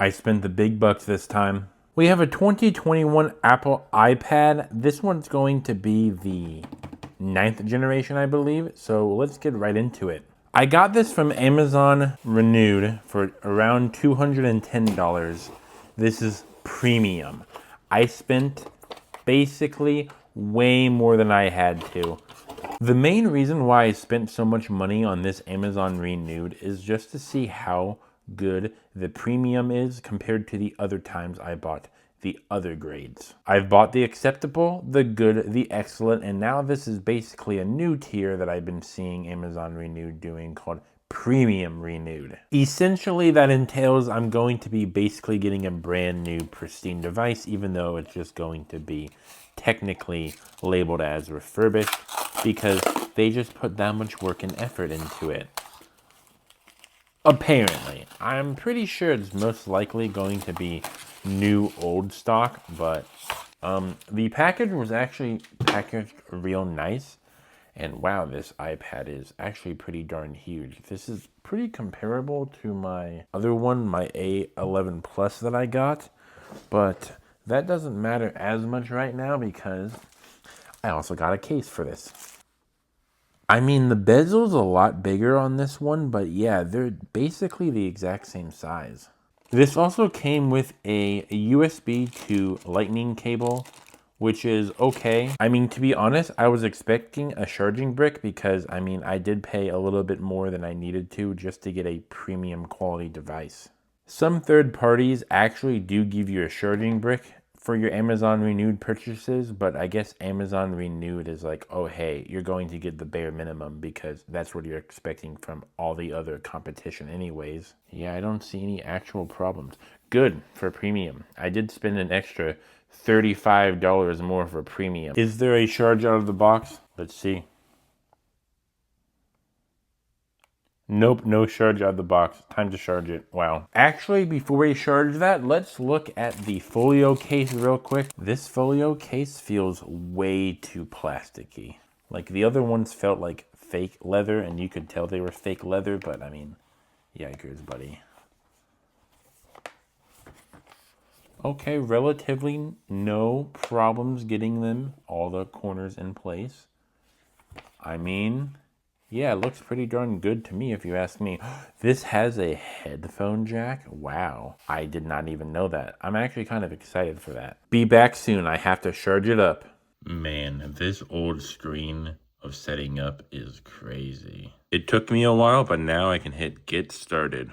I spent the big bucks this time. We have a 2021 Apple iPad. This one's going to be the 9th generation, I believe. So let's get right into it. I got this from Amazon Renewed for around $210. This is premium. I spent basically way more than I had to. The main reason why I spent so much money on this Amazon Renewed is just to see how good the premium is compared to the other times I bought the other grades. I've bought the acceptable, the good, the excellent, and now this is basically a new tier that I've been seeing Amazon Renewed doing called Premium Renewed. Essentially, that entails I'm going to be basically getting a brand new pristine device, even though it's just going to be technically labeled as refurbished because they just put that much work and effort into it. Apparently. I'm pretty sure it's most likely going to be new old stock, but the package was actually packaged real nice. And wow, this iPad is actually pretty darn huge. This is pretty comparable to my other one, my A11 Plus that I got. But that doesn't matter as much right now because I also got a case for this. I mean, the bezel's a lot bigger on this one, but yeah, they're basically the exact same size. This also came with a USB to Lightning cable, which is okay. I mean, to be honest, I was expecting a charging brick because, I mean, I did pay a little bit more than I needed to just to get a premium quality device. Some third parties actually do give you a charging brick for your Amazon Renewed purchases, but I guess Amazon Renewed is like, oh hey, you're going to get the bare minimum because that's what you're expecting from all the other competition anyways. Yeah, I don't see any actual problems. Good for premium. I did spend an extra $35 more for premium. Is there a charge out of the box? Let's see. Nope, no charge out of the box. Time to charge it. Wow. Actually, before we charge that, let's look at the folio case real quick. This folio case feels way too plasticky. Like the other ones felt like fake leather and you could tell they were fake leather, but I mean, yikers, buddy. Okay, relatively no problems getting them all the corners in place. I mean, yeah, it looks pretty darn good to me if you ask me. This has a headphone jack. Wow, I did not even know that. I'm actually kind of excited for that. Be back soon. I have to charge it up. Man, this old screen of setting up is crazy. It took me a while, but now I can hit get started.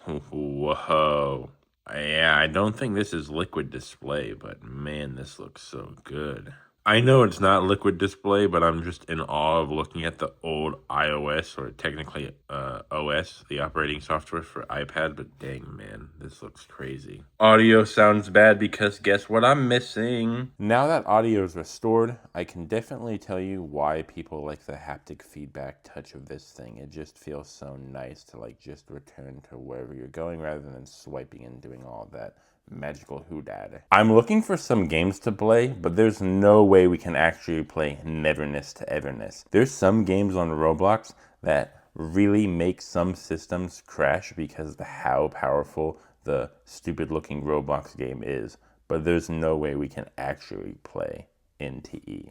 Whoa. Yeah, I don't think this is liquid display, but man, this looks so good. I know it's not liquid display, but I'm just in awe of looking at the old iOS, or technically OS, the operating software for iPad, but dang man, this looks crazy. Audio sounds bad because guess what I'm missing? Now that audio is restored, I can definitely tell you why people like the haptic feedback touch of this thing. It just feels so nice to like just return to wherever you're going rather than swiping and doing all that magical hoodad. I'm looking for some games to play, but there's no way we can actually play Neverness to Everness. There's some games on Roblox that really make some systems crash because of how powerful the stupid looking Roblox game is, but there's no way we can actually play NTE.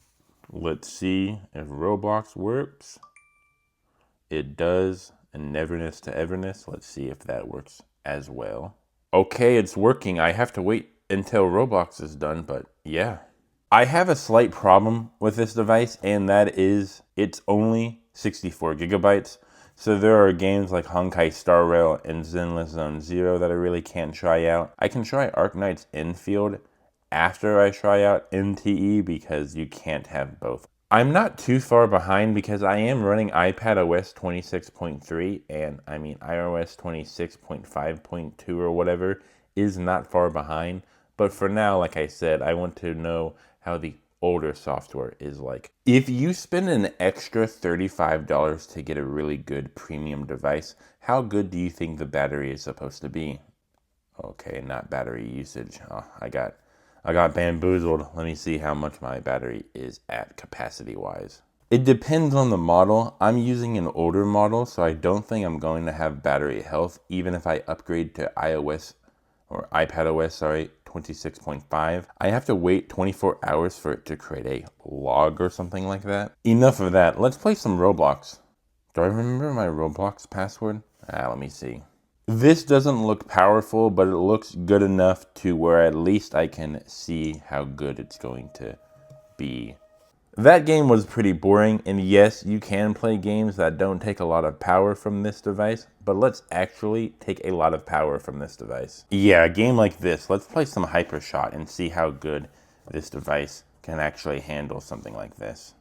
Let's see if Roblox works. It does. And Neverness to Everness, let's see if that works as well. Okay, it's working. I have to wait until Roblox is done, but yeah. I have a slight problem with this device, and that is it's only 64 gigabytes. So there are games like Honkai Star Rail and Zenless Zone Zero that I really can't try out. I can try Arknight's Infield after I try out NTE because you can't have both. I'm not too far behind because I am running iPad OS 26.3 and I mean iOS 26.5.2 or whatever is not far behind. But for now, like I said, I want to know how the older software is like. If you spend an extra $35 to get a really good premium device, how good do you think the battery is supposed to be? Okay, not battery usage. Oh, I got bamboozled. Let me see how much my battery is at capacity-wise. It depends on the model. I'm using an older model, so I don't think I'm going to have battery health, even if I upgrade to iOS or iPad OS, sorry, 26.5. I have to wait 24 hours for it to create a log or something like that. Enough of that. Let's play some Roblox. Do I remember my Roblox password? Let me see. This doesn't look powerful, but it looks good enough to where at least I can see how good it's going to be. That game was pretty boring, and yes, you can play games that don't take a lot of power from this device, but let's actually take a lot of power from this device. Yeah, a game like this, let's play some Hypershot and see how good this device can actually handle something like this.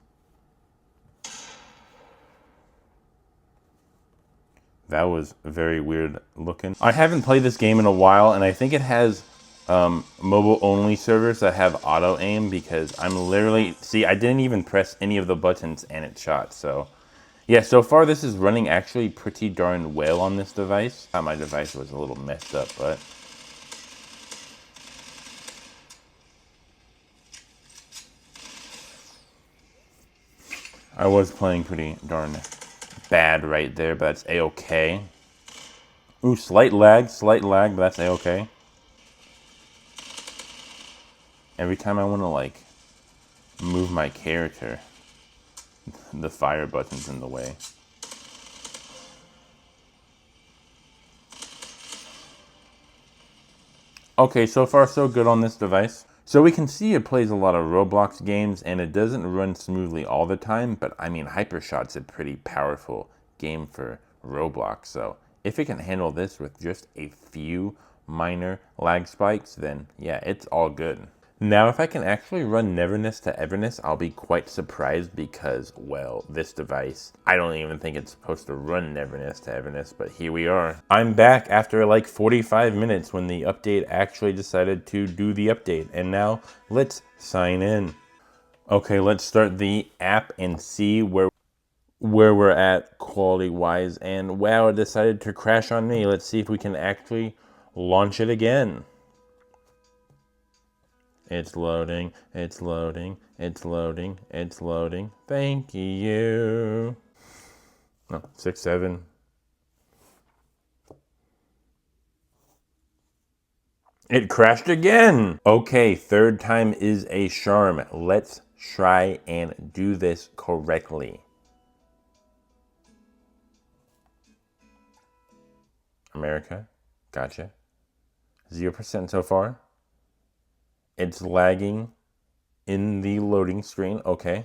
That was very weird looking. I haven't played this game in a while, and I think it has mobile-only servers that have auto-aim because I'm literally... See, I didn't even press any of the buttons and it shot, so... Yeah, so far this is running actually pretty darn well on this device. Thought my device was a little messed up, but... I was playing pretty darn bad right there, but that's a-okay. Ooh, slight lag, but that's a-okay. Every time I want to, like, move my character, the fire button's in the way. Okay, so far so good on this device. So we can see it plays a lot of Roblox games, and it doesn't run smoothly all the time, but I mean, Hypershot's a pretty powerful game for Roblox, so if it can handle this with just a few minor lag spikes, then yeah, it's all good. Now, if I can actually run Neverness to Everness, I'll be quite surprised because, well, this device, I don't even think it's supposed to run Neverness to Everness, but here we are. I'm back after like 45 minutes when the update actually decided to do the update, and now let's sign in. Okay, let's start the app and see where we're at quality-wise, and wow, it decided to crash on me. Let's see if we can actually launch it again. It's loading, it's loading, it's loading, it's loading. Thank you. No, 6, 7. It crashed again. Okay, third time is a charm. Let's try and do this correctly. America, gotcha. 0% so far. It's lagging in the loading screen, okay.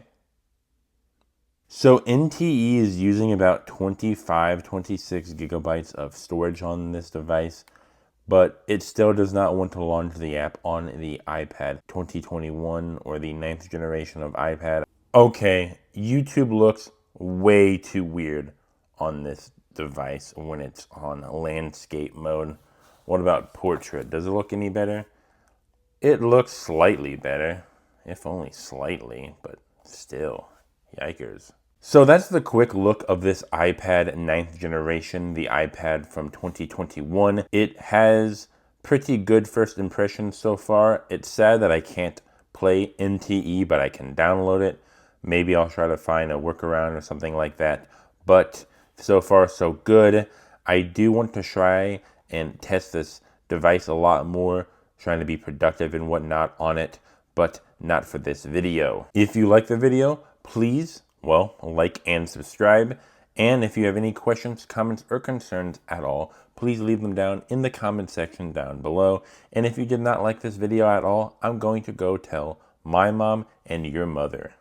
So NTE is using about 25, 26 gigabytes of storage on this device, but it still does not want to launch the app on the iPad 2021 or the 9th generation of iPad. Okay, YouTube looks way too weird on this device when it's on landscape mode. What about portrait? Does it look any better? It looks slightly better, if only slightly, but still, yikers. So that's the quick look of this iPad 9th generation, the iPad from 2021. It has pretty good first impressions so far. It's sad that I can't play NTE, but I can download it. Maybe I'll try to find a workaround or something like that. But so far so good. I do want to try and test this device a lot more, trying to be productive and whatnot on it, but not for this video. If you like the video, please, well, like and subscribe. And if you have any questions, comments, or concerns at all, please leave them down in the comment section down below. And if you did not like this video at all, I'm going to go tell my mom and your mother.